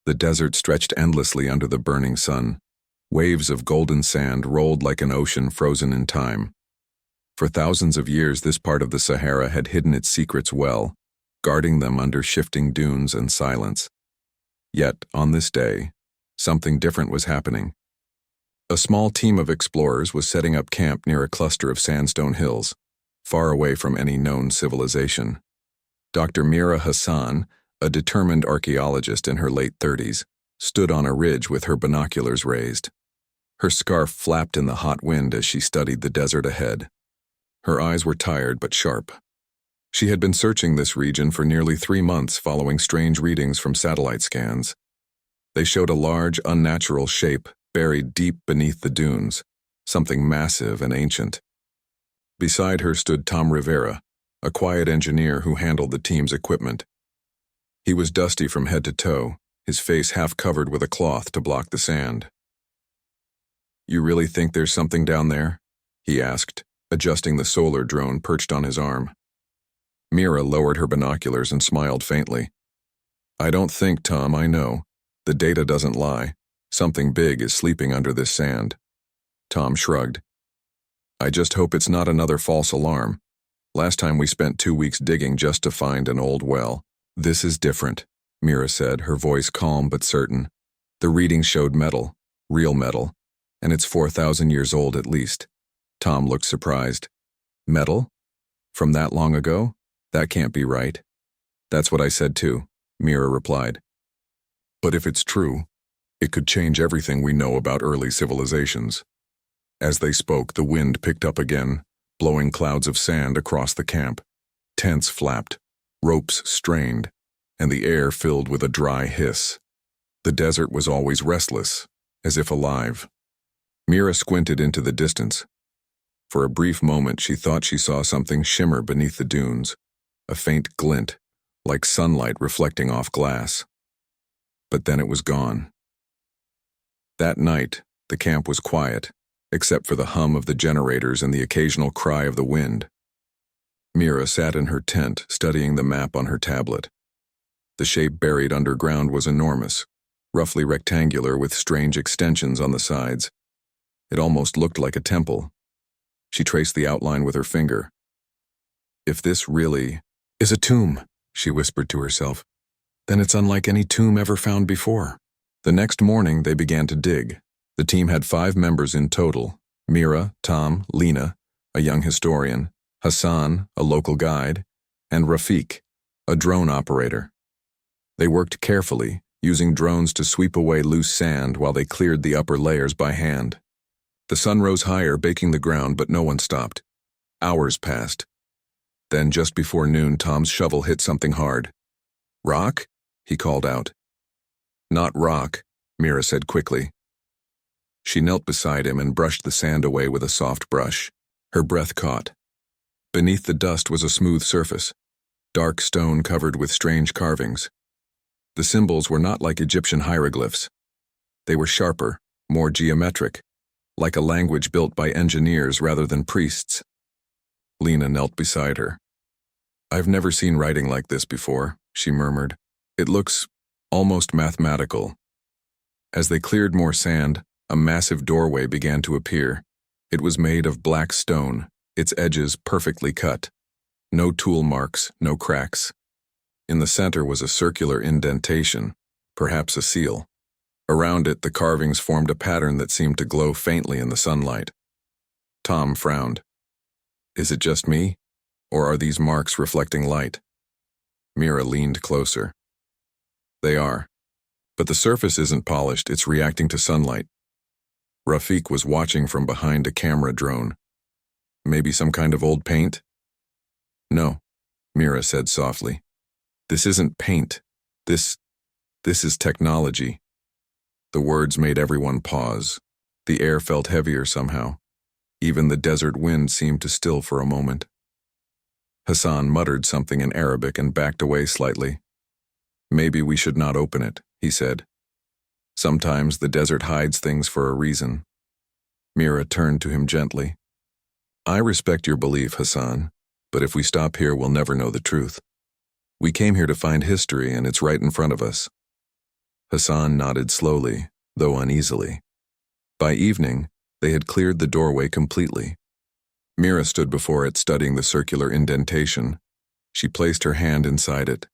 The desert stretched endlessly under the burning sun. Waves of golden sand rolled like an ocean frozen in time. For thousands of years, this part of the Sahara had hidden its secrets well, guarding them under shifting dunes and silence. Yet, on this day, something different was happening. A small team of explorers was setting up camp near a cluster of sandstone hills, far away from any known civilization. Dr. Mira Hassan, a determined archaeologist in her late 30s, stood on a ridge with her binoculars raised. Her scarf flapped in the hot wind as she studied the desert ahead. Her eyes were tired but sharp. She had been searching this region for nearly 3 months following strange readings from satellite scans. They showed a large, unnatural shape buried deep beneath the dunes, something massive and ancient. Beside her stood Tom Rivera, a quiet engineer who handled the team's equipment. He was dusty from head to toe, his face half covered with a cloth to block the sand. "You really think there's something down there?" he asked, adjusting the solar drone perched on his arm. Mira lowered her binoculars and smiled faintly. "I don't think, Tom, I know. The data doesn't lie. Something big is sleeping under this sand." Tom shrugged. "I just hope it's not another false alarm. Last time we spent 2 weeks digging just to find an old well." "This is different," Mira said, her voice calm but certain. "The readings showed metal, real metal, and it's 4,000 years old at least." Tom looked surprised. "Metal? From that long ago? That can't be right." "That's what I said too," Mira replied. "But if it's true, it could change everything we know about early civilizations." As they spoke, the wind picked up again, blowing clouds of sand across the camp. Tents flapped, ropes strained, and the air filled with a dry hiss. The desert was always restless, as if alive. Mira squinted into the distance. For a brief moment, she thought she saw something shimmer beneath the dunes, a faint glint, like sunlight reflecting off glass. But then it was gone. That night, the camp was quiet, except for the hum of the generators and the occasional cry of the wind. Mira sat in her tent, studying the map on her tablet. The shape buried underground was enormous, roughly rectangular with strange extensions on the sides. It almost looked like a temple. She traced the outline with her finger. "If this really is a tomb," she whispered to herself, "then it's unlike any tomb ever found before." The next morning, they began to dig. The team had 5 members in total: Mira, Tom, Lena, a young historian, Hassan, a local guide, and Rafiq, a drone operator. They worked carefully, using drones to sweep away loose sand while they cleared the upper layers by hand. The sun rose higher, baking the ground, but no one stopped. Hours passed. Then, just before noon, Tom's shovel hit something hard. "Rock?" he called out. "Not rock," Mira said quickly. She knelt beside him and brushed the sand away with a soft brush. Her breath caught. Beneath the dust was a smooth surface, dark stone covered with strange carvings. The symbols were not like Egyptian hieroglyphs. They were sharper, more geometric, like a language built by engineers rather than priests. Lena knelt beside her. "I've never seen writing like this before," she murmured. "It looks almost mathematical." As they cleared more sand, a massive doorway began to appear. It was made of black stone, its edges perfectly cut. No tool marks, no cracks. In the center was a circular indentation, perhaps a seal. Around it, the carvings formed a pattern that seemed to glow faintly in the sunlight. Tom frowned. "Is it just me, or are these marks reflecting light?" Mira leaned closer. "They are. But the surface isn't polished, it's reacting to sunlight." Rafiq was watching from behind a camera drone. "Maybe some kind of old paint?" "No," Mira said softly. "This isn't paint. This is technology." The words made everyone pause. The air felt heavier somehow. Even the desert wind seemed to still for a moment. Hassan muttered something in Arabic and backed away slightly. "Maybe we should not open it," he said. "Sometimes the desert hides things for a reason." Mira turned to him gently. "I respect your belief, Hassan, but if we stop here, we'll never know the truth. We came here to find history, and it's right in front of us." Hassan nodded slowly, though uneasily. By evening, they had cleared the doorway completely. Mira stood before it, studying the circular indentation. She placed her hand inside it.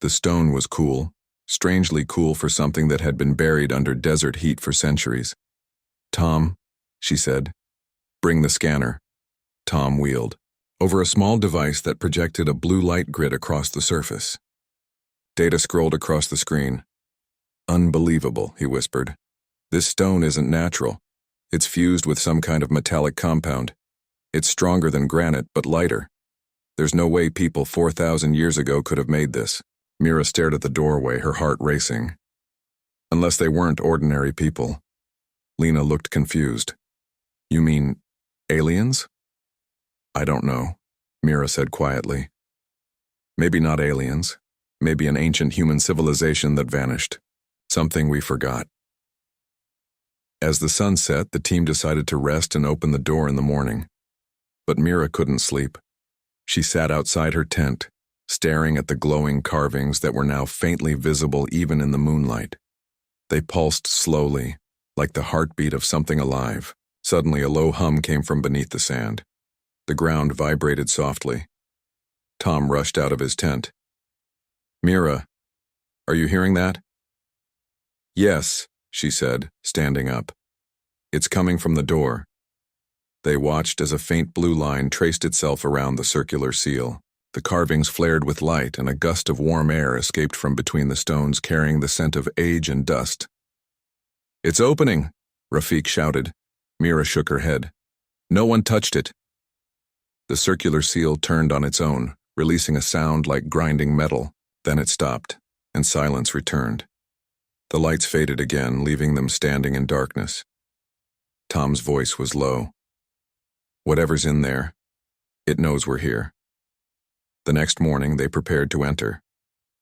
The stone was cool, strangely cool for something that had been buried under desert heat for centuries. "Tom," she said, "bring the scanner." Tom wheeled over a small device that projected a blue light grid across the surface. Data scrolled across the screen. "Unbelievable," he whispered. "This stone isn't natural. It's fused with some kind of metallic compound. It's stronger than granite, but lighter. There's no way people 4,000 years ago could have made this." Mira stared at the doorway, her heart racing. Unless they weren't ordinary people. Lena looked confused. "You mean aliens?" "I don't know," Mira said quietly. "Maybe not aliens. Maybe an ancient human civilization that vanished. Something we forgot." As the sun set, the team decided to rest and open the door in the morning. But Mira couldn't sleep. She sat outside her tent, staring at the glowing carvings that were now faintly visible even in the moonlight. They pulsed slowly, like the heartbeat of something alive. Suddenly, a low hum came from beneath the sand. The ground vibrated softly. Tom rushed out of his tent. "Mira, are you hearing that?" "Yes," she said, standing up. "It's coming from the door." They watched as a faint blue line traced itself around the circular seal. The carvings flared with light, and a gust of warm air escaped from between the stones, carrying the scent of age and dust. "It's opening," Rafik shouted. Mira shook her head. "No one touched it." The circular seal turned on its own, releasing a sound like grinding metal. Then it stopped, and silence returned. The lights faded again, leaving them standing in darkness. Tom's voice was low. "Whatever's in there, it knows we're here." The next morning, they prepared to enter.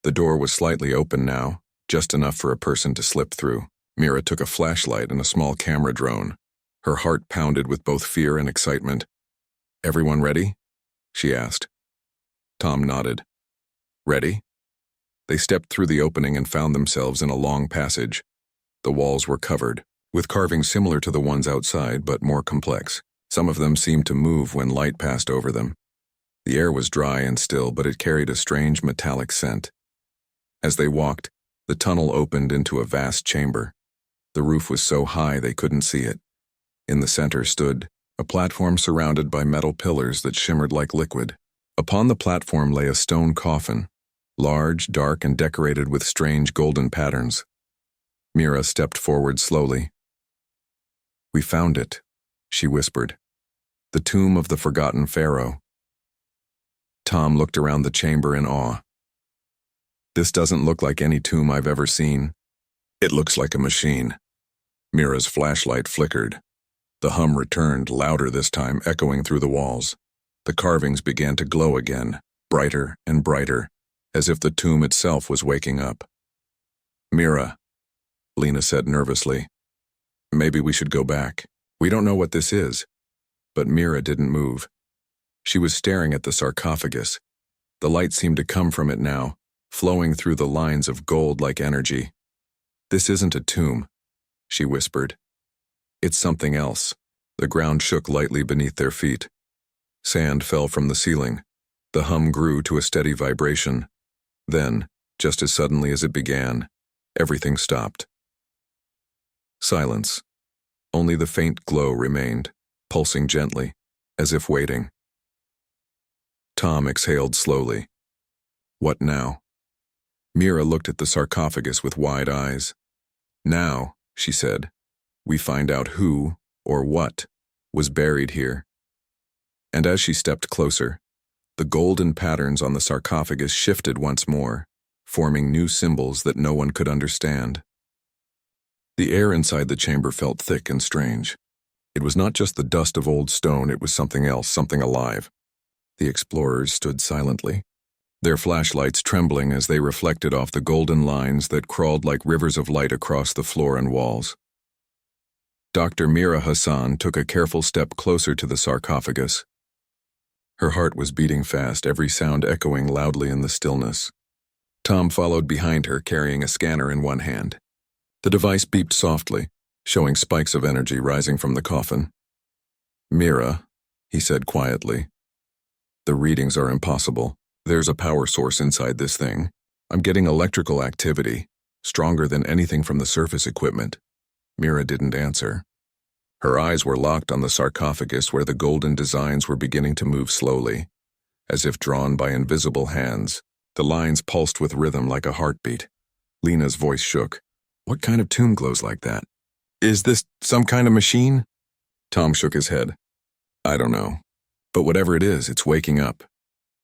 The door was slightly open now, just enough for a person to slip through. Mira took a flashlight and a small camera drone. Her heart pounded with both fear and excitement. "Everyone ready?" she asked. Tom nodded. "Ready?" They stepped through the opening and found themselves in a long passage. The walls were covered, with carvings similar to the ones outside, but more complex. Some of them seemed to move when light passed over them. The air was dry and still, but it carried a strange metallic scent. As they walked, the tunnel opened into a vast chamber. The roof was so high they couldn't see it. In the center stood a platform surrounded by metal pillars that shimmered like liquid. Upon the platform lay a stone coffin, large, dark, and decorated with strange golden patterns. Mira stepped forward slowly. "We found it," she whispered. "The tomb of the forgotten pharaoh." Tom looked around the chamber in awe. "This doesn't look like any tomb I've ever seen. It looks like a machine." Mira's flashlight flickered. The hum returned, louder this time, echoing through the walls. The carvings began to glow again, brighter and brighter, as if the tomb itself was waking up. "Mira," Lena said nervously, "maybe we should go back. We don't know what this is." But Mira didn't move. She was staring at the sarcophagus. The light seemed to come from it now, flowing through the lines of gold-like energy. "This isn't a tomb," she whispered. "It's something else." The ground shook lightly beneath their feet. Sand fell from the ceiling. The hum grew to a steady vibration. Then, just as suddenly as it began, everything stopped. Silence. Only the faint glow remained, pulsing gently, as if waiting. Tom exhaled slowly. "What now?" Mira looked at the sarcophagus with wide eyes. "Now," she said, "we find out who, or what, was buried here." And as she stepped closer, the golden patterns on the sarcophagus shifted once more, forming new symbols that no one could understand. The air inside the chamber felt thick and strange. It was not just the dust of old stone, it was something else, something alive. The explorers stood silently, their flashlights trembling as they reflected off the golden lines that crawled like rivers of light across the floor and walls. Dr. Mira Hassan took a careful step closer to the sarcophagus. Her heart was beating fast, every sound echoing loudly in the stillness. Tom followed behind her, carrying a scanner in one hand. The device beeped softly, showing spikes of energy rising from the coffin. "Mira," he said quietly. "The readings are impossible. There's a power source inside this thing. I'm getting electrical activity, stronger than anything from the surface equipment." Mira didn't answer. Her eyes were locked on the sarcophagus where the golden designs were beginning to move slowly, as if drawn by invisible hands. The lines pulsed with rhythm like a heartbeat. Lena's voice shook. "What kind of tomb glows like that? Is this some kind of machine?" Tom shook his head. "I don't know. But whatever it is, it's waking up."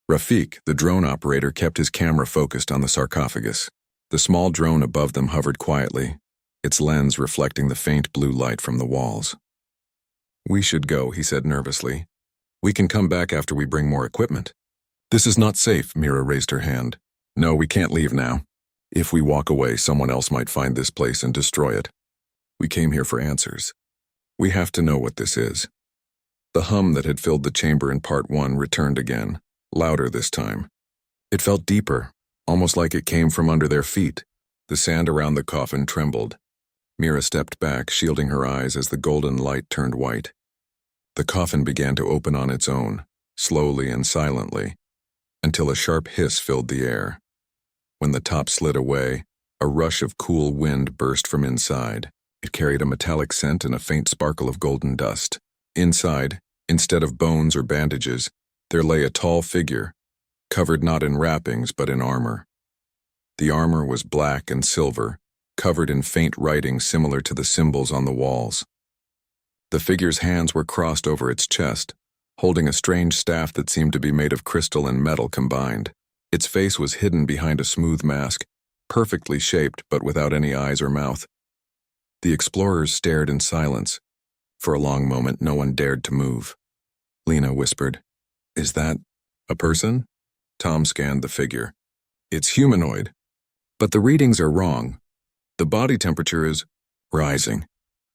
Rafik, the drone operator, kept his camera focused on the sarcophagus. The small drone above them hovered quietly, its lens reflecting the faint blue light from the walls. "We should go," he said nervously. "We can come back after we bring more equipment." "This is not safe," Mira raised her hand. "No, we can't leave now. If we walk away, someone else might find this place and destroy it. We came here for answers. We have to know what this is." The hum that had filled the chamber in part 1 returned again, louder this time. It felt deeper, almost like it came from under their feet. The sand around the coffin trembled. Mira stepped back, shielding her eyes as the golden light turned white. The coffin began to open on its own, slowly and silently, until a sharp hiss filled the air. When the top slid away, a rush of cool wind burst from inside. It carried a metallic scent and a faint sparkle of golden dust. Inside, instead of bones or bandages, there lay a tall figure, covered not in wrappings but in armor. The armor was black and silver, covered in faint writing similar to the symbols on the walls. The figure's hands were crossed over its chest, holding a strange staff that seemed to be made of crystal and metal combined. Its face was hidden behind a smooth mask, perfectly shaped but without any eyes or mouth. The explorers stared in silence. For a long moment, no one dared to move. Lena whispered, "Is that a person?" Tom scanned the figure. "It's humanoid. But the readings are wrong. The body temperature is rising."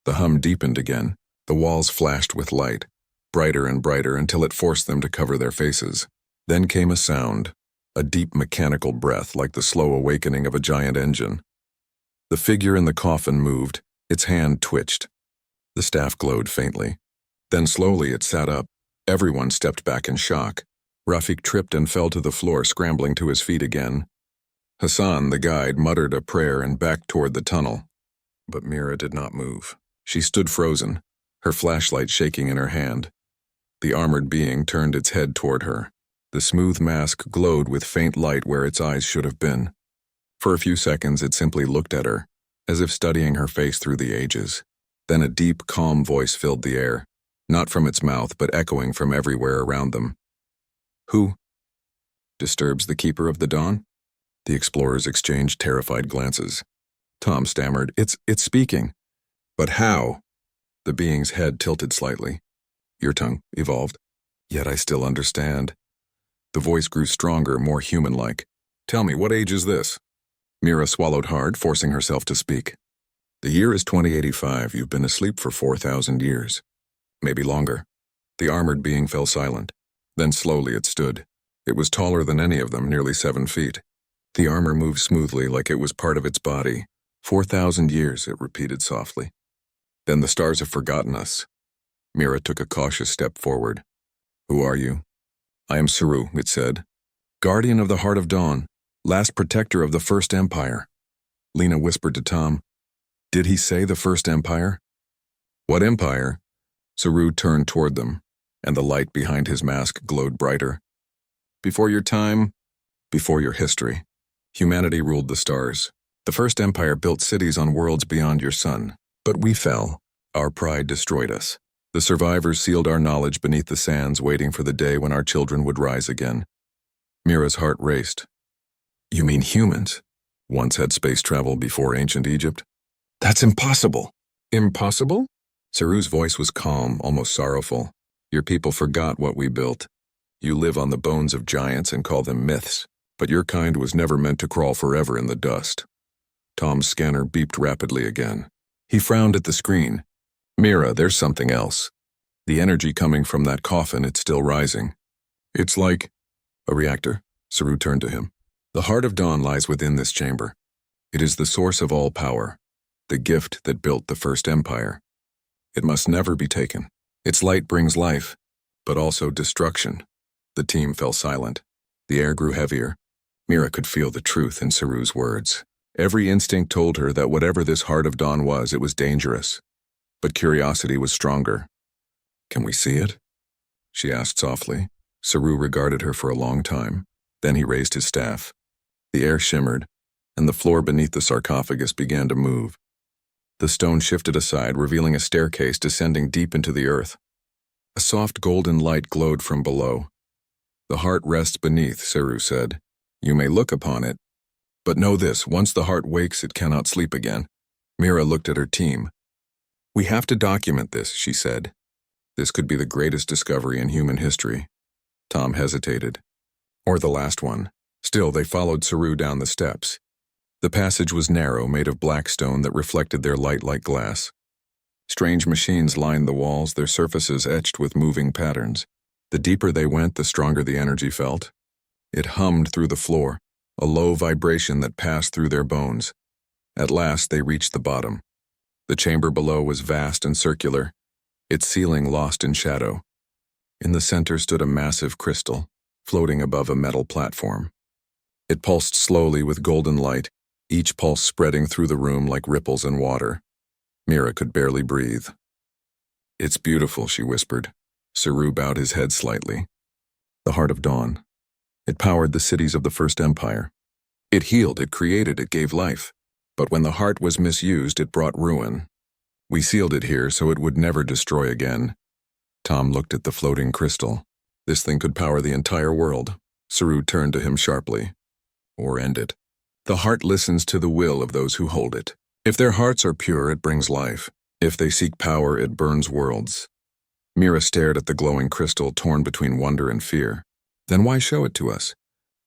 The hum deepened again. The walls flashed with light, brighter and brighter until it forced them to cover their faces. Then came a sound, a deep mechanical breath like the slow awakening of a giant engine. The figure in the coffin moved, its hand twitched. The staff glowed faintly. Then slowly it sat up. Everyone stepped back in shock. Rafik tripped and fell to the floor, scrambling to his feet again. Hassan, the guide, muttered a prayer and backed toward the tunnel. But Mira did not move. She stood frozen, her flashlight shaking in her hand. The armored being turned its head toward her. The smooth mask glowed with faint light where its eyes should have been. For a few seconds it simply looked at her, as if studying her face through the ages. Then a deep, calm voice filled the air, not from its mouth but echoing from everywhere around them. "Who disturbs the Keeper of the Dawn?" The explorers exchanged terrified glances. Tom stammered, It's speaking." "But how?" The being's head tilted slightly. "Your tongue evolved. Yet I still understand." The voice grew stronger, more human-like. "Tell me, what age is this?" Mira swallowed hard, forcing herself to speak. "The year is 2085. You've been asleep for 4,000 years. Maybe longer." The armored being fell silent. Then slowly it stood. It was taller than any of them, nearly 7 feet. The armor moved smoothly like it was part of its body. 4,000 years, it repeated softly. "Then the stars have forgotten us." Mira took a cautious step forward. "Who are you?" "I am Saru," it said. "Guardian of the Heart of Dawn, last protector of the First Empire." Lena whispered to Tom, "Did he say the First Empire?" "What empire?" Saru turned toward them, and the light behind his mask glowed brighter. "Before your time, before your history. Humanity ruled the stars. The First Empire built cities on worlds beyond your sun. But we fell. Our pride destroyed us. The survivors sealed our knowledge beneath the sands, waiting for the day when our children would rise again." Mira's heart raced. "You mean humans once had space travel before ancient Egypt?" "That's impossible." "Impossible?" Saru's voice was calm, almost sorrowful. "Your people forgot what we built. You live on the bones of giants and call them myths, but your kind was never meant to crawl forever in the dust." Tom's scanner beeped rapidly again. He frowned at the screen. "Mira, there's something else. The energy coming from that coffin, it's still rising. It's like a reactor." Saru turned to him. "The Heart of Dawn lies within this chamber. It is the source of all power. the gift that built the first empire. It must never be taken. Its light brings life, but also destruction. The team fell silent. The air grew heavier. Mira could feel the truth in Saru's words. Every instinct told her that whatever this heart of dawn was, it was dangerous. But curiosity was stronger. "Can we see it?" she asked softly. Saru regarded her for a long time. Then he raised his staff. The air shimmered, and the floor beneath the sarcophagus began to move. The stone shifted aside, revealing a staircase descending deep into the earth. A soft golden light glowed from below. "The heart rests beneath," Saru said. "You may look upon it, but know this, once the heart wakes, it cannot sleep again." Mira looked at her team. "We have to document this," she said. "This could be the greatest discovery in human history." Tom hesitated. "Or the last one." Still, they followed Saru down the steps. The passage was narrow, made of black stone that reflected their light like glass. Strange machines lined the walls, their surfaces etched with moving patterns. The deeper they went, the stronger the energy felt. It hummed through the floor, a low vibration that passed through their bones. At last, they reached the bottom. The chamber below was vast and circular, its ceiling lost in shadow. In the center stood a massive crystal, floating above a metal platform. It pulsed slowly with golden light, each pulse spreading through the room like ripples in water. Mira could barely breathe. "It's beautiful," she whispered. Saru bowed his head slightly. The heart of dawn. It powered the cities of the first empire. It healed, it created, it gave life. But when the heart was misused, it brought ruin. We sealed it here so it would never destroy again. Tom looked at the floating crystal. This thing could power the entire world. Saru turned to him sharply. "Or end it. The heart listens to the will of those who hold it. If their hearts are pure, it brings life. If they seek power, it burns worlds." Mira stared at the glowing crystal, torn between wonder and fear. "Then why show it to us?"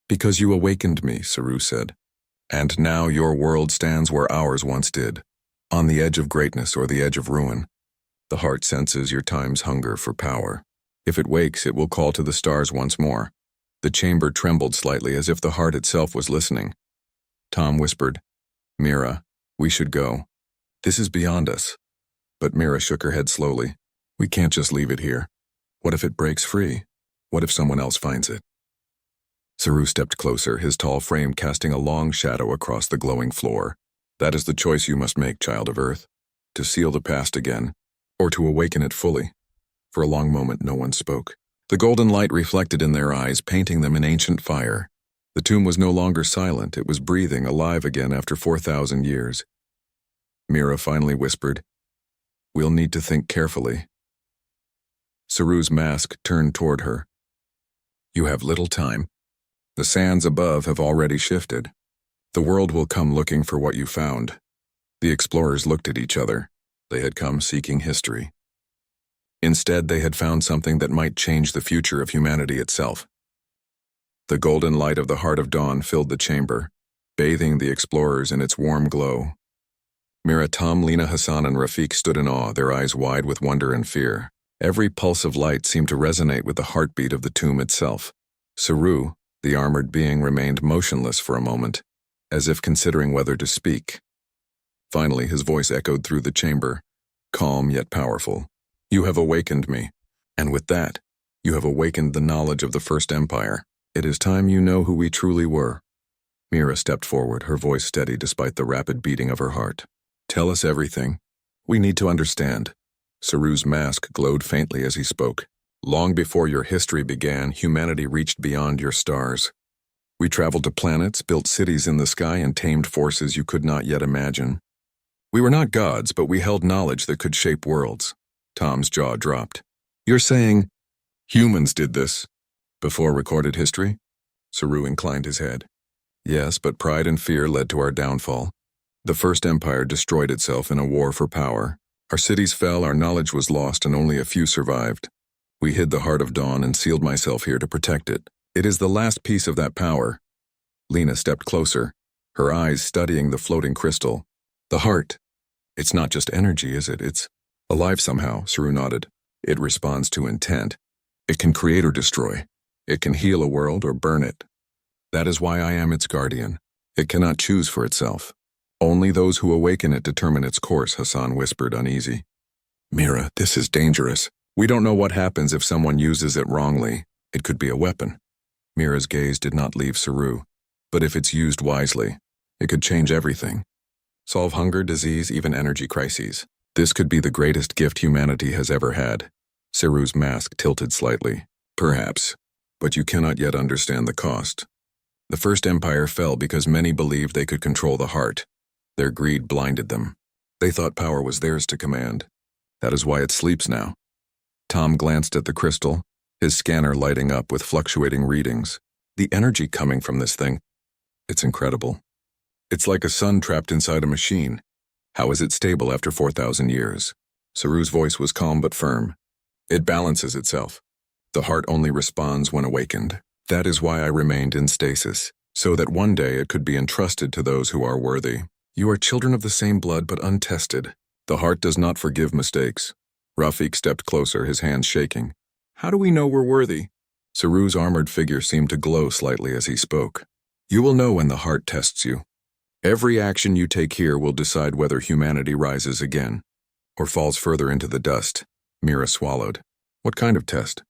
"Because you awakened me," Saru said. "And now your world stands where ours once did, on the edge of greatness or the edge of ruin. The heart senses your time's hunger for power. If it wakes, it will call to the stars once more." The chamber trembled slightly, as if the heart itself was listening. Tom whispered, "Mira, we should go. This is beyond us." But Mira shook her head slowly. "We can't just leave it here. What if it breaks free? What if someone else finds it?" Saru stepped closer, his tall frame casting a long shadow across the glowing floor. "That is the choice you must make, child of Earth. To seal the past again, or to awaken it fully." For a long moment, no one spoke. The golden light reflected in their eyes, painting them in ancient fire. The tomb was no longer silent, it was breathing, alive again after 4,000 years. Mira finally whispered, "We'll need to think carefully." Saru's mask turned toward her. "You have little time. The sands above have already shifted. The world will come looking for what you found." The explorers looked at each other. They had come seeking history. Instead, they had found something that might change the future of humanity itself. The golden light of the heart of dawn filled the chamber, bathing the explorers in its warm glow. Mira, Tom, Lena, Hassan, and Rafik stood in awe, their eyes wide with wonder and fear. Every pulse of light seemed to resonate with the heartbeat of the tomb itself. Saru, the armored being, remained motionless for a moment, as if considering whether to speak. Finally, his voice echoed through the chamber, calm yet powerful. "You have awakened me, and with that, you have awakened the knowledge of the first empire. It is time you know who we truly were." Mira stepped forward, her voice steady despite the rapid beating of her heart. "Tell us everything. We need to understand." Saru's mask glowed faintly as he spoke. "Long before your history began, humanity reached beyond your stars. We traveled to planets, built cities in the sky, and tamed forces you could not yet imagine. We were not gods, but we held knowledge that could shape worlds." Tom's jaw dropped. "You're saying humans did this before recorded history?" Saru inclined his head. "Yes, but pride and fear led to our downfall. The first empire destroyed itself in a war for power. Our cities fell, our knowledge was lost, and only a few survived. We hid the heart of dawn and sealed myself here to protect it. It is the last piece of that power." Lena stepped closer, her eyes studying the floating crystal. "The heart. It's not just energy, is it? It's alive somehow," Saru nodded. "It responds to intent. It can create or destroy. It can heal a world or burn it. That is why I am its guardian. It cannot choose for itself. Only those who awaken it determine its course, Hassan whispered, uneasy. Mira, this is dangerous. We don't know what happens if someone uses it wrongly. It could be a weapon. Mira's gaze did not leave Saru. But if it's used wisely, it could change everything. Solve hunger, disease, even energy crises. This could be the greatest gift humanity has ever had. Saru's mask tilted slightly. Perhaps. But you cannot yet understand the cost. The First Empire fell because many believed they could control the heart. Their greed blinded them. They thought power was theirs to command. That is why it sleeps now. Tom glanced at the crystal, his scanner lighting up with fluctuating readings. The energy coming from this thing. It's incredible. It's like a sun trapped inside a machine. How is it stable after 4,000 years? Saru's voice was calm but firm. It balances itself. The heart only responds when awakened. That is why I remained in stasis, so that one day it could be entrusted to those who are worthy. You are children of the same blood but untested. The heart does not forgive mistakes. Rafik stepped closer, his hands shaking. How do we know we're worthy? Saru's armored figure seemed to glow slightly as he spoke. You will know when the heart tests you. Every action you take here will decide whether humanity rises again, or falls further into the dust. Mira swallowed. What kind of test?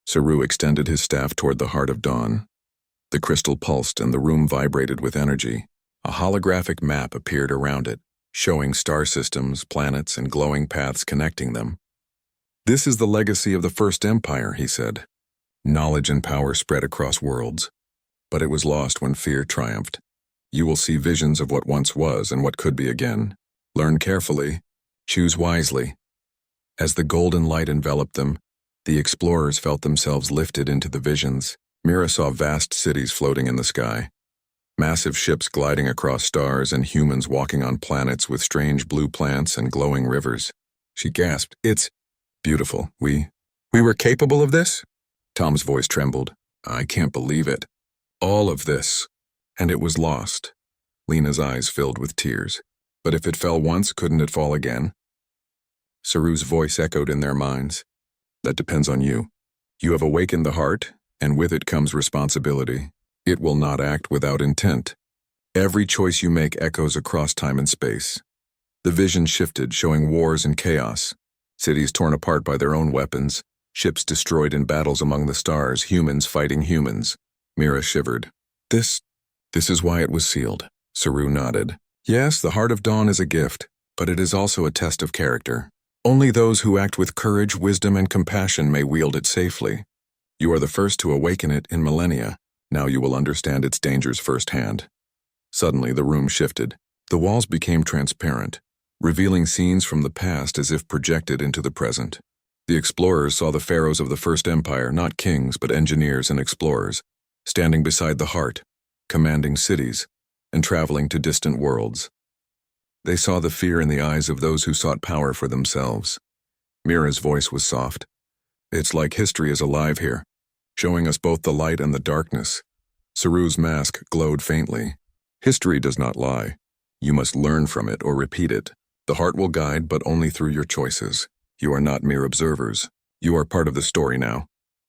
Saru extended his staff toward the heart of dawn. The crystal pulsed and the room vibrated with energy. A holographic map appeared around it, showing star systems, planets, and glowing paths connecting them. This is the legacy of the First Empire, he said. Knowledge and power spread across worlds. But it was lost when fear triumphed. You will see visions of what once was and what could be again. Learn carefully. Choose wisely. As the golden light enveloped them, the explorers felt themselves lifted into the visions. Mira saw vast cities floating in the sky. Massive ships gliding across stars and humans walking on planets with strange blue plants and glowing rivers. She gasped, It's beautiful. We were capable of this? Tom's voice trembled. I can't believe it. All of this. And it was lost. Lena's eyes filled with tears. But if it fell once, couldn't it fall again? Saru's voice echoed in their minds. That depends on you. You have awakened the heart, and with it comes responsibility. It will not act without intent. Every choice you make echoes across time and space. The vision shifted, showing wars and chaos. Cities torn apart by their own weapons, ships destroyed in battles among the stars, humans fighting humans. Mira shivered. This is why it was sealed. Saru nodded. Yes, the Heart of Dawn is a gift, but it is also a test of character. Only those who act with courage, wisdom, and compassion may wield it safely. You are the first to awaken it in Millennia. Now you will understand its dangers firsthand. Suddenly, the room shifted. The walls became transparent, revealing scenes from the past as if projected into the present. The explorers saw the pharaohs of the First Empire, not kings but engineers and explorers, standing beside the heart, commanding cities, and traveling to distant worlds. They saw the fear in the eyes of those who sought power for themselves. Mira's voice was soft. It's like history is alive here, showing us both the light and the darkness. Saru's mask glowed faintly. History does not lie. You must learn from it or repeat it. The heart will guide, but only through your choices. You are not mere observers. You are part of the story now.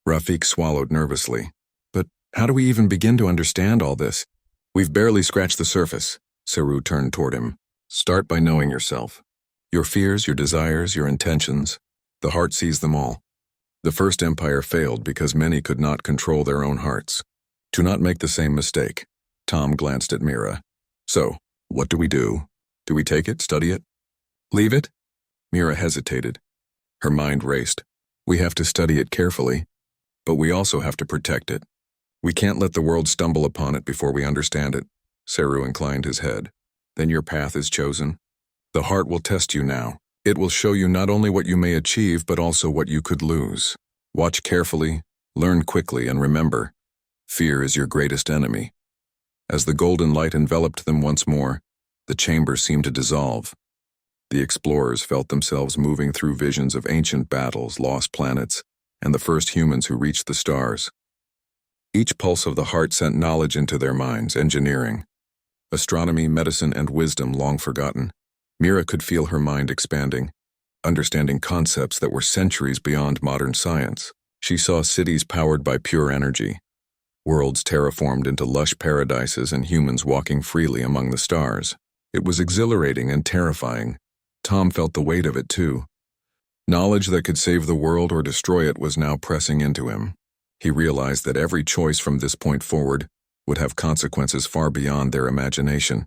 Rafik swallowed nervously. But how do we even begin to understand all this? We've barely scratched the surface. Saru turned toward him. Start by knowing yourself. Your fears, your desires, your intentions. The heart sees them all. The First Empire failed because many could not control their own hearts. Do not make the same mistake. Tom glanced at Mira. So, what do we do? Do we take it, study it? Leave it? Mira hesitated. Her mind raced. We have to study it carefully, but we also have to protect it. We can't let the world stumble upon it before we understand it. Saru inclined his head. Then your path is chosen. The heart will test you now. It will show you not only what you may achieve, but also what you could lose. Watch carefully, learn quickly, and remember, fear is your greatest enemy. As the golden light enveloped them once more, the chamber seemed to dissolve. The explorers felt themselves moving through visions of ancient battles, lost planets, and the first humans who reached the stars. Each pulse of the heart sent knowledge into their minds, engineering, astronomy, medicine, and wisdom long forgotten. Mira could feel her mind expanding, understanding concepts that were centuries beyond modern science. She saw cities powered by pure energy, worlds terraformed into lush paradises, and humans walking freely among the stars. It was exhilarating and terrifying. Tom felt the weight of it too. Knowledge that could save the world or destroy it was now pressing into him. He realized that every choice from this point forward would have consequences far beyond their imagination.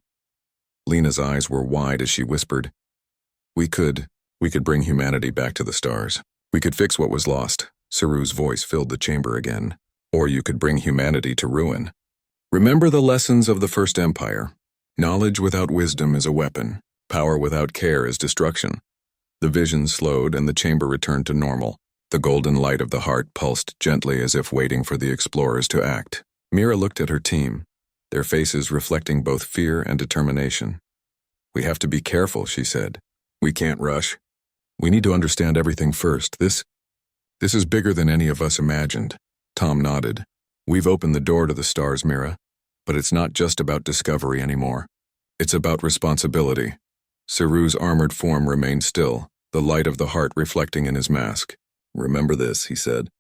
Lena's eyes were wide as she whispered, We could bring humanity back to the stars. We could fix what was lost." Saru's voice filled the chamber again. "Or you could bring humanity to ruin. Remember the lessons of the First Empire. Knowledge without wisdom is a weapon. Power without care is destruction." The vision slowed and the chamber returned to normal. The golden light of the heart pulsed gently as if waiting for the explorers to act. Mira looked at her team, their faces reflecting both fear and determination. "We have to be careful," she said. "We can't rush. We need to understand everything first. This is bigger than any of us imagined." Tom nodded. "We've opened the door to the stars, Mira, but it's not just about discovery anymore. It's about responsibility." Saru's armored form remained still, the light of the heart reflecting in his mask. "Remember this," he said.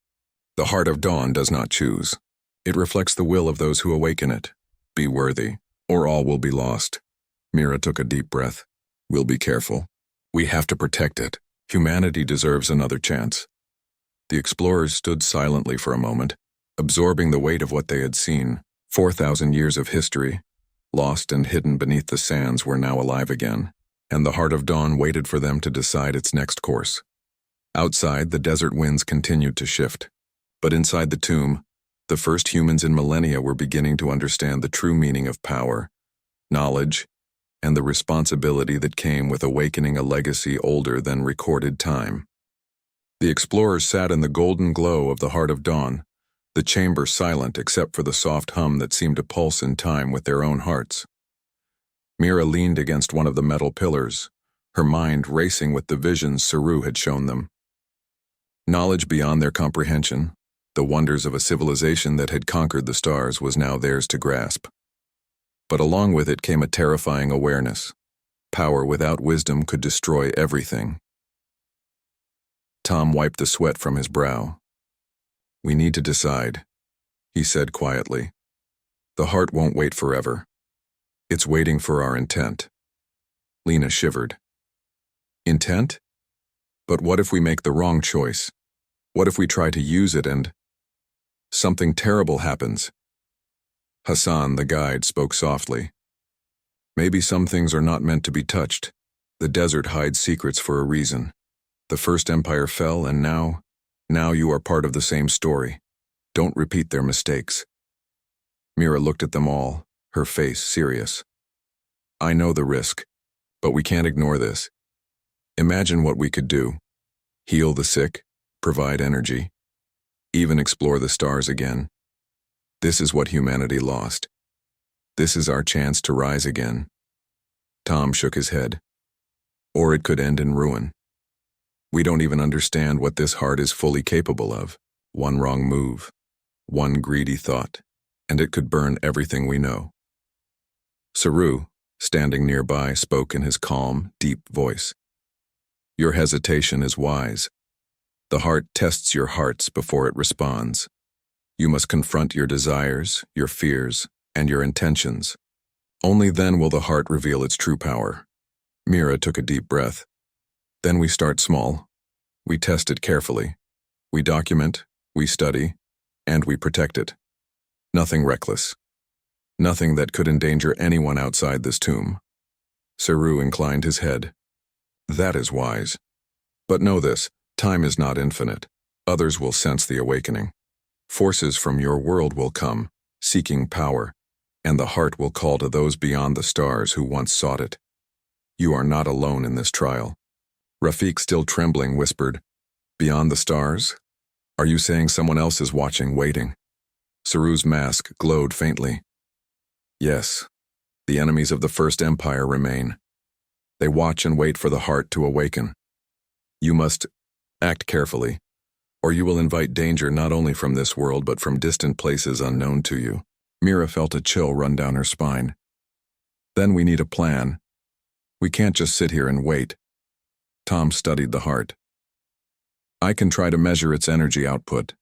"The heart of dawn does not choose. It reflects the will of those who awaken it. Be worthy, or all will be lost." Mira took a deep breath. "We'll be careful. We have to protect it. Humanity deserves another chance." The explorers stood silently for a moment, absorbing the weight of what they had seen. 4,000 years of history, lost and hidden beneath the sands, were now alive again, and the heart of dawn waited for them to decide its next course. Outside, the desert winds continued to shift. But inside the tomb, the first humans in Millennia were beginning to understand the true meaning of power, knowledge, and the responsibility that came with awakening a legacy older than recorded time. The explorers sat in the golden glow of the heart of dawn, the chamber silent except for the soft hum that seemed to pulse in time with their own hearts. Mira leaned against one of the metal pillars, her mind racing with the visions Saru had shown them. Knowledge beyond their comprehension, the wonders of a civilization that had conquered the stars, was now theirs to grasp. But along with it came a terrifying awareness. Power without wisdom could destroy everything. Tom wiped the sweat from his brow. "We need to decide," he said quietly. "The heart won't wait forever. It's waiting for our intent." Lena shivered. "Intent? But what if we make the wrong choice? What if we try to use it and something terrible happens?" Hassan, the guide, spoke softly. "Maybe some things are not meant to be touched. The desert hides secrets for a reason. The First Empire fell, and now you are part of the same story. Don't repeat their mistakes." Mira looked at them all, her face serious. "I know the risk, but we can't ignore this. Imagine what we could do. Heal the sick, provide energy, even explore the stars again. This is what humanity lost. This is our chance to rise again." Tom shook his head. "Or it could end in ruin. We don't even understand what this heart is fully capable of. One wrong move, one greedy thought, and it could burn everything we know." Saru, standing nearby, spoke in his calm, deep voice. "Your hesitation is wise. The heart tests your hearts before it responds. You must confront your desires, your fears, and your intentions. Only then will the heart reveal its true power." Mira took a deep breath. "Then we start small. We test it carefully. We document, we study, and we protect it. Nothing reckless. Nothing that could endanger anyone outside this tomb." Saru inclined his head. "That is wise. But know this, time is not infinite. Others will sense the awakening. Forces from your world will come, seeking power, and the heart will call to those beyond the stars who once sought it. You are not alone in this trial." Rafiq, still trembling, whispered, "Beyond the stars? Are you saying someone else is watching, waiting?" Saru's mask glowed faintly. "Yes, the enemies of the First Empire remain. They watch and wait for the heart to awaken. You must act carefully, or you will invite danger not only from this world but from distant places unknown to you." Mira felt a chill run down her spine. "Then we need a plan. We can't just sit here and wait." Tom studied the heart. "I can try to measure its energy output.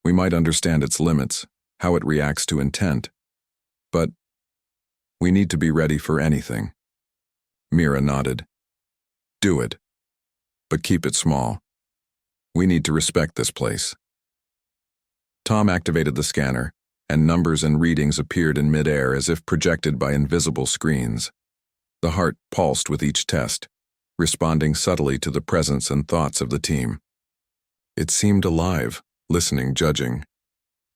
We might understand its limits, how it reacts to intent. But we need to be ready for anything. Mira nodded. Do it. But keep it small. We need to respect this place. Tom activated the scanner, and numbers and readings appeared in midair as if projected by invisible screens. The heart pulsed with each test, responding subtly to the presence and thoughts of the team. It seemed alive, listening, judging.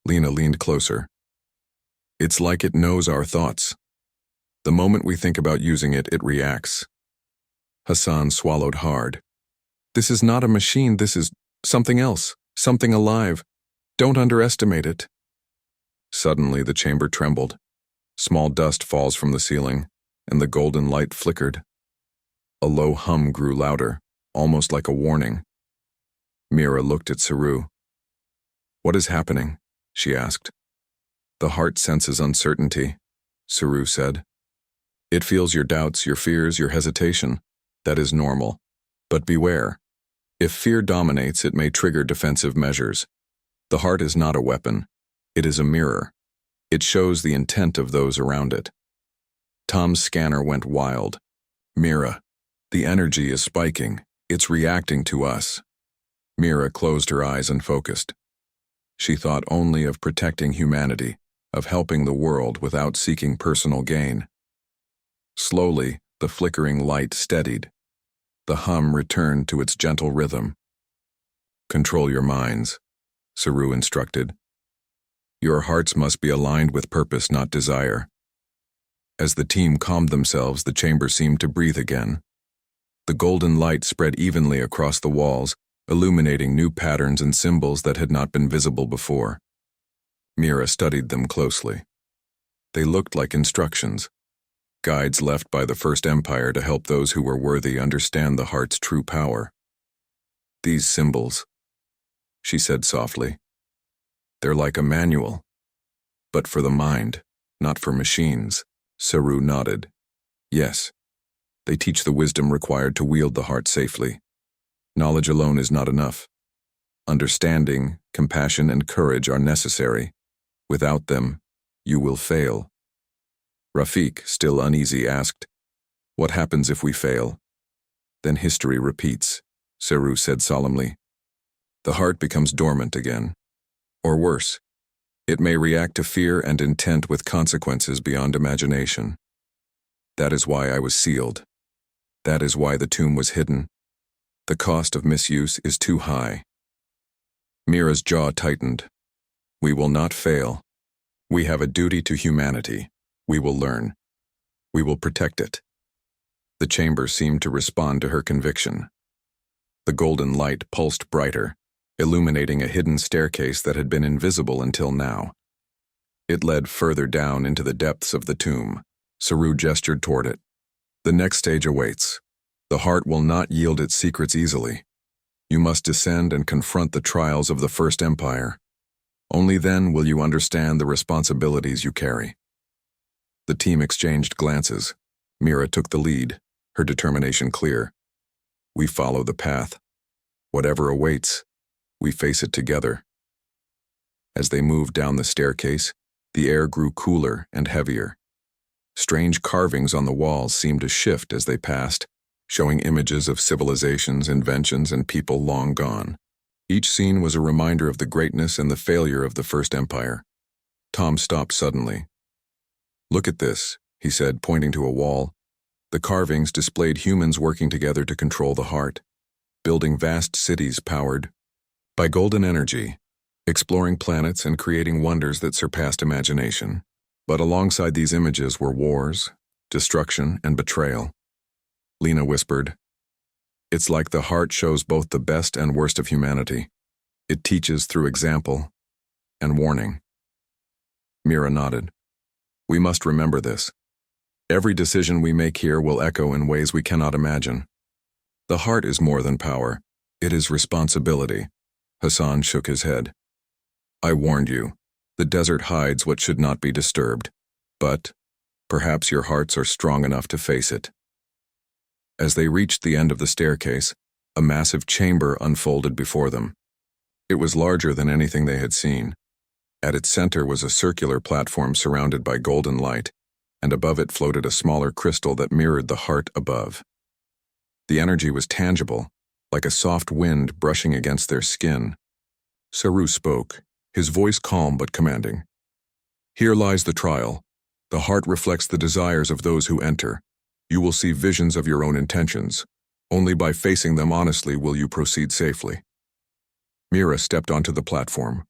Lena leaned closer. It's like it knows our thoughts. The moment we think about using it, it reacts. Hassan swallowed hard. This is not a machine, this is something else, something alive. Don't underestimate it. Suddenly, the chamber trembled. Small dust falls from the ceiling, and the golden light flickered. A low hum grew louder, almost like a warning. Mira looked at Saru. What is happening? She asked. The heart senses uncertainty, Saru said. It feels your doubts, your fears, your hesitation. That is normal. But beware. If fear dominates, it may trigger defensive measures. The heart is not a weapon. It is a mirror. It shows the intent of those around it. Tom's scanner went wild. Mira, the energy is spiking. It's reacting to us. Mira closed her eyes and focused. She thought only of protecting humanity, of helping the world without seeking personal gain. Slowly, the flickering light steadied. The hum returned to its gentle rhythm. Control your minds, Saru instructed. Your hearts must be aligned with purpose, not desire. As the team calmed themselves, the chamber seemed to breathe again. The golden light spread evenly across the walls, illuminating new patterns and symbols that had not been visible before. Mira studied them closely. They looked like instructions, guides left by the First Empire to help those who were worthy understand the heart's true power. These symbols, she said softly, they're like a manual, but for the mind, not for machines. Saru nodded. Yes, they teach the wisdom required to wield the heart safely. Knowledge alone is not enough. Understanding, compassion, and courage are necessary. Without them, you will fail. Rafiq, still uneasy, asked, What happens if we fail? Then history repeats, Saru said solemnly. The heart becomes dormant again. Or worse, it may react to fear and intent with consequences beyond imagination. That is why I was sealed. That is why the tomb was hidden. The cost of misuse is too high. Mira's jaw tightened. We will not fail. We have a duty to humanity. We will learn. We will protect it. The chamber seemed to respond to her conviction. The golden light pulsed brighter, illuminating a hidden staircase that had been invisible until now. It led further down into the depths of the tomb. Saru gestured toward it. The next stage awaits. The heart will not yield its secrets easily. You must descend and confront the trials of the First Empire. Only then will you understand the responsibilities you carry. The team exchanged glances. Mira took the lead, her determination clear. We follow the path. Whatever awaits, we face it together. As they moved down the staircase, the air grew cooler and heavier. Strange carvings on the walls seemed to shift as they passed, showing images of civilizations, inventions, and people long gone. Each scene was a reminder of the greatness and the failure of the First Empire. Tom stopped suddenly. Look at this, he said, pointing to a wall. The carvings displayed humans working together to control the heart, building vast cities powered by golden energy, exploring planets and creating wonders that surpassed imagination. But alongside these images were wars, destruction, and betrayal. Lena whispered, It's like the heart shows both the best and worst of humanity. It teaches through example and warning. Mira nodded. We must remember this. Every decision we make here will echo in ways we cannot imagine. The heart is more than power. It is responsibility. Hassan shook his head. I warned you. The desert hides what should not be disturbed. But perhaps your hearts are strong enough to face it. As they reached the end of the staircase, a massive chamber unfolded before them. It was larger than anything they had seen. At its center was a circular platform surrounded by golden light, and above it floated a smaller crystal that mirrored the heart above. The energy was tangible, like a soft wind brushing against their skin. Saru spoke, his voice calm but commanding. "Here lies the trial. The heart reflects the desires of those who enter. You will see visions of your own intentions. Only by facing them honestly will you proceed safely." Mira stepped onto the platform.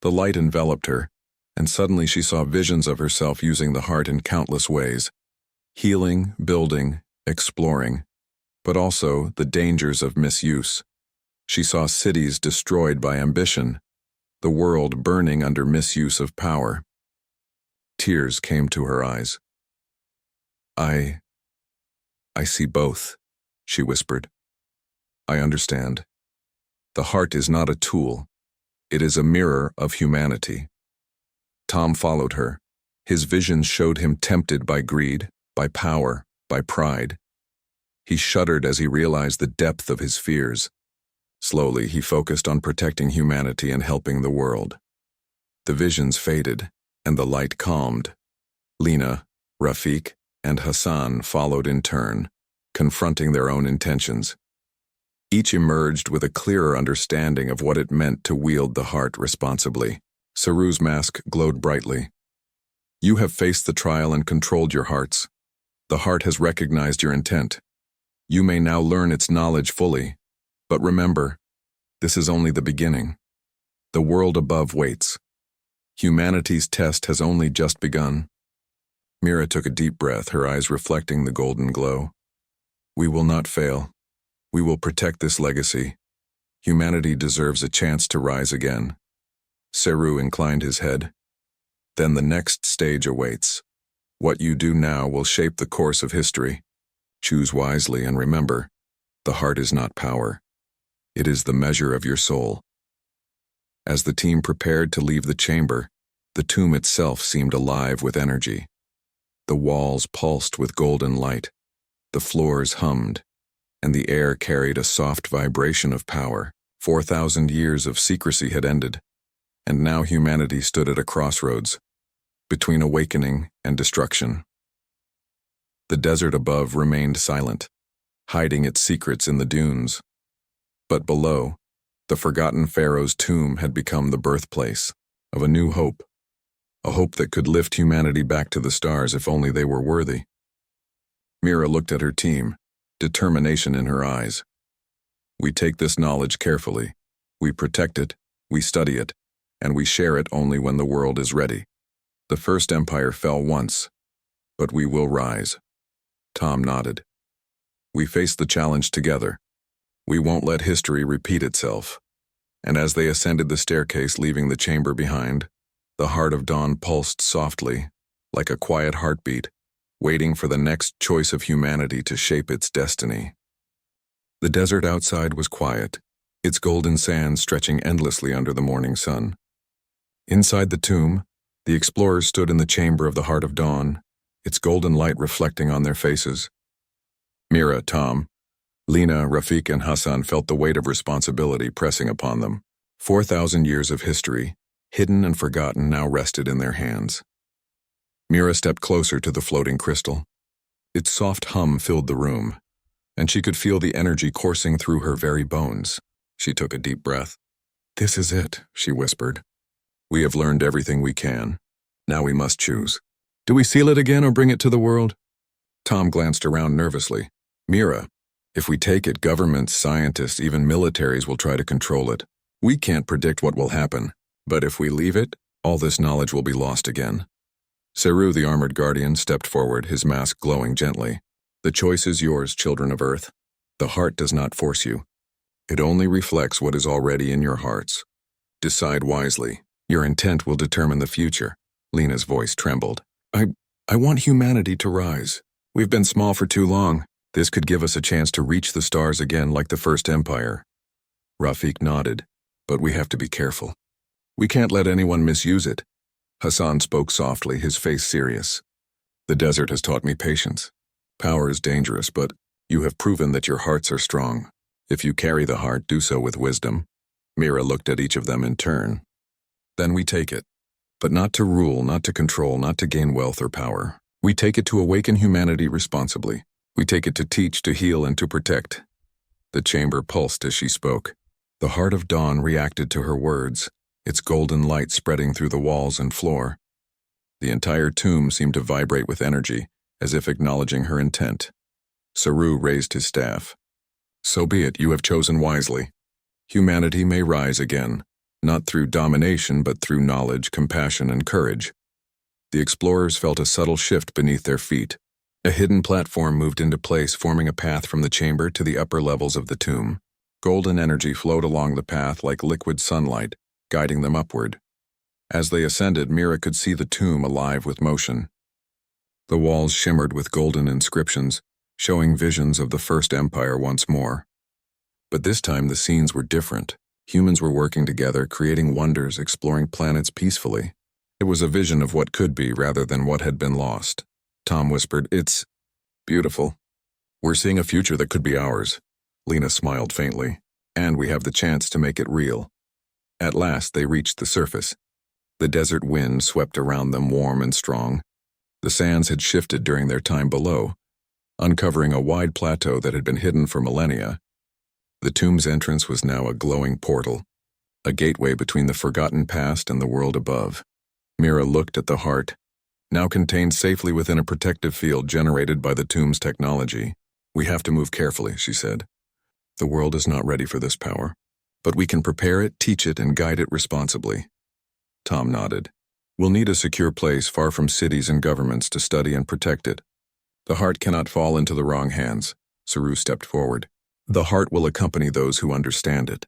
The light enveloped her, and suddenly she saw visions of herself using the heart in countless ways. Healing, building, exploring, but also the dangers of misuse. She saw cities destroyed by ambition, the world burning under misuse of power. Tears came to her eyes. I see both," she whispered. "I understand. The heart is not a tool. It is a mirror of humanity." Tom followed her. His visions showed him tempted by greed, by power, by pride. He shuddered as he realized the depth of his fears. Slowly, he focused on protecting humanity and helping the world. The visions faded, and the light calmed. Lena, Rafiq, and Hassan followed in turn, confronting their own intentions. Each emerged with a clearer understanding of what it meant to wield the heart responsibly. Saru's mask glowed brightly. "You have faced the trial and controlled your hearts. The heart has recognized your intent. You may now learn its knowledge fully. But remember, this is only the beginning. The world above waits. Humanity's test has only just begun." Mira took a deep breath, her eyes reflecting the golden glow. "We will not fail. We will protect this legacy. Humanity deserves a chance to rise again." Saru inclined his head. "Then the next stage awaits. What you do now will shape the course of history. Choose wisely and remember, the heart is not power. It is the measure of your soul." As the team prepared to leave the chamber, the tomb itself seemed alive with energy. The walls pulsed with golden light, the floors hummed, and the air carried a soft vibration of power. 4,000 years of secrecy had ended, and now humanity stood at a crossroads, between awakening and destruction. The desert above remained silent, hiding its secrets in the dunes. But below, the forgotten pharaoh's tomb had become the birthplace of a new hope, a hope that could lift humanity back to the stars if only they were worthy. Mira looked at her team, determination in her eyes. "We take this knowledge carefully. We protect it, we study it, and we share it only when the world is ready. The First Empire fell once, but we will rise." Tom nodded. "We face the challenge together. We won't let history repeat itself." And as they ascended the staircase, leaving the chamber behind, the heart of dawn pulsed softly, like a quiet heartbeat, waiting for the next choice of humanity to shape its destiny. The desert outside was quiet, its golden sand stretching endlessly under the morning sun. Inside the tomb, the explorers stood in the chamber of the heart of dawn, its golden light reflecting on their faces. Mira, Tom, Lena, Rafiq, and Hassan felt the weight of responsibility pressing upon them. 4,000 years of history, hidden and forgotten, now rested in their hands. Mira stepped closer to the floating crystal. Its soft hum filled the room, and she could feel the energy coursing through her very bones. She took a deep breath. "This is it," she whispered. "We have learned everything we can. Now we must choose. Do we seal it again or bring it to the world?" Tom glanced around nervously. "Mira, if we take it, governments, scientists, even militaries will try to control it. We can't predict what will happen, but if we leave it, all this knowledge will be lost again." Saru, the armored guardian, stepped forward, his mask glowing gently. "The choice is yours, children of Earth. The heart does not force you. It only reflects what is already in your hearts. Decide wisely. Your intent will determine the future." Lena's voice trembled. I want humanity to rise. We've been small for too long. This could give us a chance to reach the stars again like the First Empire." Rafiq nodded. "But we have to be careful. We can't let anyone misuse it." Hassan spoke softly, his face serious. "The desert has taught me patience. Power is dangerous, but you have proven that your hearts are strong. If you carry the heart, do so with wisdom." Mira looked at each of them in turn. "Then we take it. But not to rule, not to control, not to gain wealth or power. We take it to awaken humanity responsibly. We take it to teach, to heal, and to protect. The chamber pulsed as she spoke. The heart of dawn reacted to her words, its golden light spreading through the walls and floor. The entire tomb seemed to vibrate with energy, as if acknowledging her intent. Saru raised his staff. So be it, you have chosen wisely. Humanity may rise again, not through domination but through knowledge, compassion, and courage. The explorers felt a subtle shift beneath their feet. A hidden platform moved into place, forming a path from the chamber to the upper levels of the tomb. Golden energy flowed along the path like liquid sunlight, guiding them upward. As they ascended, Mira could see the tomb alive with motion. The walls shimmered with golden inscriptions, showing visions of the First Empire once more. But this time the scenes were different. Humans were working together, creating wonders, exploring planets peacefully. It was a vision of what could be rather than what had been lost. Tom whispered, "It's beautiful. We're seeing a future that could be ours." Lena smiled faintly. "And we have the chance to make it real." At last they reached the surface. The desert wind swept around them warm and strong. The sands had shifted during their time below, uncovering a wide plateau that had been hidden for millennia. The tomb's entrance was now a glowing portal, a gateway between the forgotten past and the world above. Mira looked at the heart, now contained safely within a protective field generated by the tomb's technology. "We have to move carefully," she said. "The world is not ready for this power, but we can prepare it, teach it, and guide it responsibly." Tom nodded. "We'll need a secure place far from cities and governments to study and protect it. The heart cannot fall into the wrong hands." Saru stepped forward. "The heart will accompany those who understand it.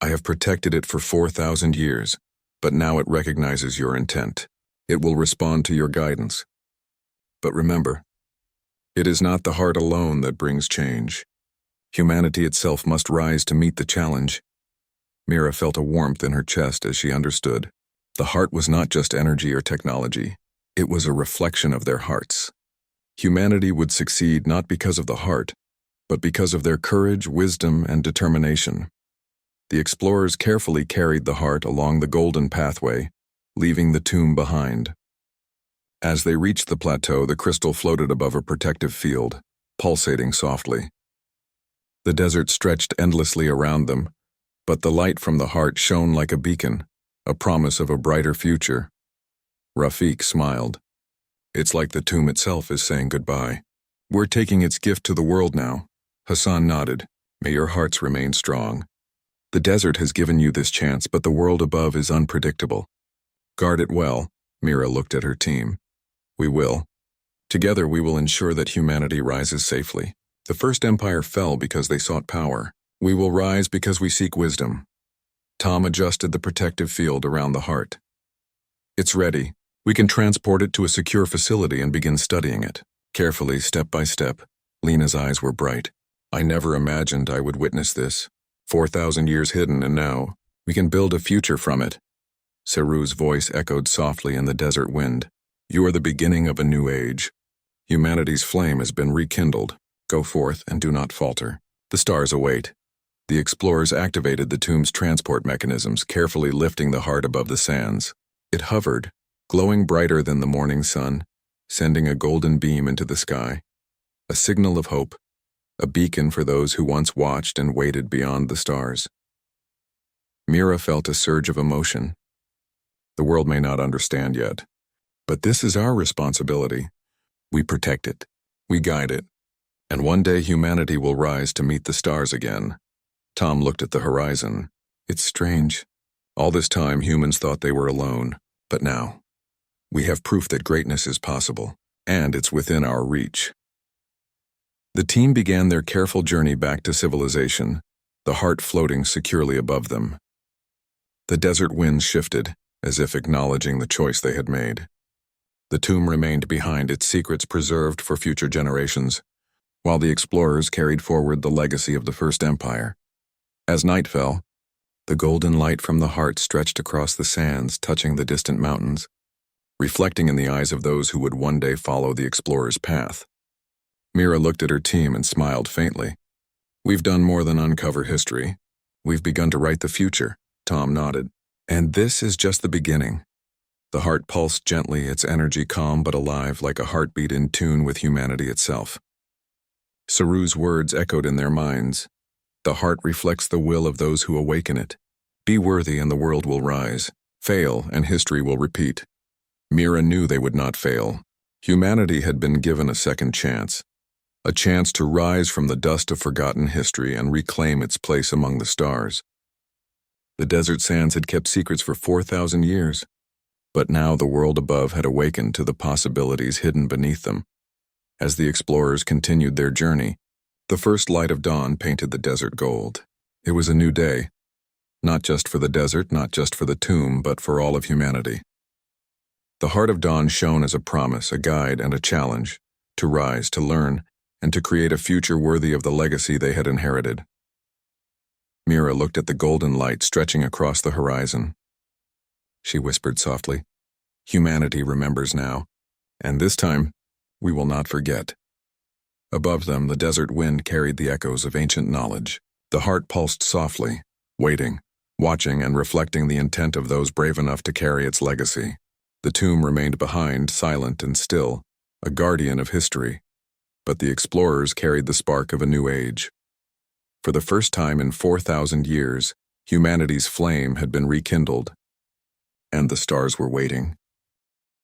I have protected it for 4,000 years, but now it recognizes your intent. It will respond to your guidance. But remember, it is not the heart alone that brings change. Humanity itself must rise to meet the challenge." Mira felt a warmth in her chest as she understood. The heart was not just energy or technology. It was a reflection of their hearts. Humanity would succeed not because of the heart, but because of their courage, wisdom, and determination. The explorers carefully carried the heart along the golden pathway, leaving the tomb behind. As they reached the plateau, the crystal floated above a protective field, pulsating softly. The desert stretched endlessly around them, but the light from the heart shone like a beacon, a promise of a brighter future. Rafiq smiled. "It's like the tomb itself is saying goodbye. We're taking its gift to the world now." Hassan nodded. "May your hearts remain strong. The desert has given you this chance, but the world above is unpredictable. Guard it well." Mira looked at her team. "We will. Together we will ensure that humanity rises safely. The First Empire fell because they sought power. We will rise because we seek wisdom." Tom adjusted the protective field around the heart. "It's ready. We can transport it to a secure facility and begin studying it." Carefully, step by step, Lena's eyes were bright. "I never imagined I would witness this. 4,000 years hidden, and now we can build a future from it." Saru's voice echoed softly in the desert wind. "You are the beginning of a new age. Humanity's flame has been rekindled. Go forth and do not falter. The stars await." The explorers activated the tomb's transport mechanisms, carefully lifting the heart above the sands. It hovered, glowing brighter than the morning sun, sending a golden beam into the sky. A signal of hope, a beacon for those who once watched and waited beyond the stars. Mira felt a surge of emotion. The world may not understand yet, but this is our responsibility. We protect it, we guide it, and one day humanity will rise to meet the stars again. Tom looked at the horizon. "It's strange. All this time humans thought they were alone, but now we have proof that greatness is possible, and it's within our reach." The team began their careful journey back to civilization, the heart floating securely above them. The desert winds shifted, as if acknowledging the choice they had made. The tomb remained behind, its secrets preserved for future generations, while the explorers carried forward the legacy of the First Empire. As night fell, the golden light from the heart stretched across the sands, touching the distant mountains, reflecting in the eyes of those who would one day follow the explorer's path. Mira looked at her team and smiled faintly. "We've done more than uncover history. We've begun to write the future." Tom nodded. "And this is just the beginning. The heart pulsed gently, its energy calm but alive, like a heartbeat in tune with humanity itself. Saru's words echoed in their minds. The heart reflects the will of those who awaken it. Be worthy and the world will rise. Fail and history will repeat. Mira knew they would not fail. Humanity had been given a second chance. A chance to rise from the dust of forgotten history and reclaim its place among the stars. The desert sands had kept secrets for 4,000 years, but now the world above had awakened to the possibilities hidden beneath them. As the explorers continued their journey, the first light of dawn painted the desert gold. It was a new day, not just for the desert, not just for the tomb, but for all of humanity. The heart of dawn shone as a promise, a guide, and a challenge, to rise, to learn, and to create a future worthy of the legacy they had inherited. Mira looked at the golden light stretching across the horizon. She whispered softly, "Humanity remembers now, and this time, we will not forget." Above them, the desert wind carried the echoes of ancient knowledge. The heart pulsed softly, waiting, watching and reflecting the intent of those brave enough to carry its legacy. The tomb remained behind, silent and still, a guardian of history. But the explorers carried the spark of a new age. For the first time in 4,000 years, humanity's flame had been rekindled, and the stars were waiting.